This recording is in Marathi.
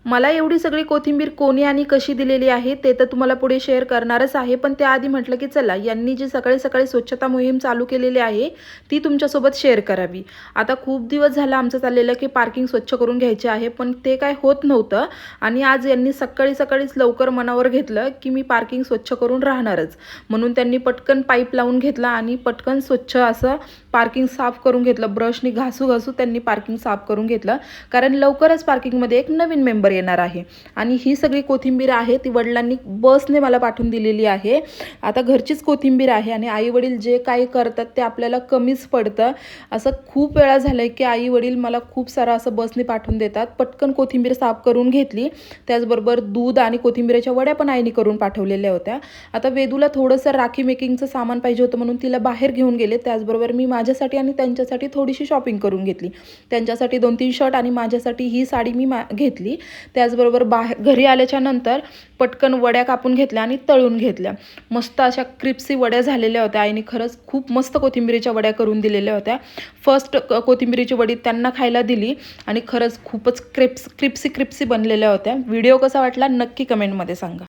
मला एवढी सगळी कोथिंबीर कोणी आणि कशी दिलेली आहे ते तर तुम्हाला पुढे शेअर करणारच आहे, पण त्याआधी म्हटलं की चला यांनी जी सकाळी सकाळी स्वच्छता मोहीम चालू केलेली आहे ती तुमच्यासोबत शेअर करावी। आता खूप दिवस झाला आमचं चाललेलं की पार्किंग स्वच्छ करून घ्यायचे आहे, पण ते काय होत नव्हतं आणि आज यांनी सकाळी सकाळीच लवकर मनावर घेतलं की मी पार्किंग स्वच्छ करून राहणारच, म्हणून त्यांनी पटकन पाईप लावून घेतला आणि पटकन स्वच्छ असं पार्किंग साफ करून घेतलं। ब्रशनी घासू घासू त्यांनी पार्किंग साफ करून घेतलं, कारण लवकरच पार्किंगमध्ये एक नवीन मेंबर येणार आहे। आणि ही सगळी कोथिंबीर आहे ती वडिलांनी बसने मला पाठवून दिलेली आहे। आता घरचीच कोथिंबीर आहे आणि आई वडील जे काही करतात ते आपल्याला कमीच पडतं। असं खूप वेळा झालंय की आई वडील मला खूप सारा असं बसने पाठवून देतात। पटकन कोथिंबीर साफ करून घेतली, त्याचबरोबर दूध आणि कोथिंबीरच्या वड्या पण आईने करून पाठवलेल्या होत्या। आता वेदूला थोडंसं राखी मेकिंगचं सामान पाहिजे होतं म्हणून तिला बाहेर घेऊन गेले, त्याचबरोबर मी माझ्यासाठी आणि त्यांच्यासाठी थोडीशी शॉपिंग करून घेतली। त्यांच्यासाठी 2-3 शर्ट आणि माझ्यासाठी ही साडी मी घेतली। त्याचबरोबर घरी आल्याच्या नंतर पटकन वड्या कापून घेतल्या आणि तळून घेतल्या। मस्त अशा क्रिप्सी वड्या झालेल्या होत्या। आईने खरंच खूप मस्त कोथिंबीरीच्या वड्या करून दिलेल्या होत्या। फर्स्ट कोथिंबीरीची वडी त्यांना खायला दिली आणि खरंच खूपच क्रिप्सी बनलेल्या होत्या। व्हिडिओ कसा वाटला नक्की कमेंटमध्ये सांगा।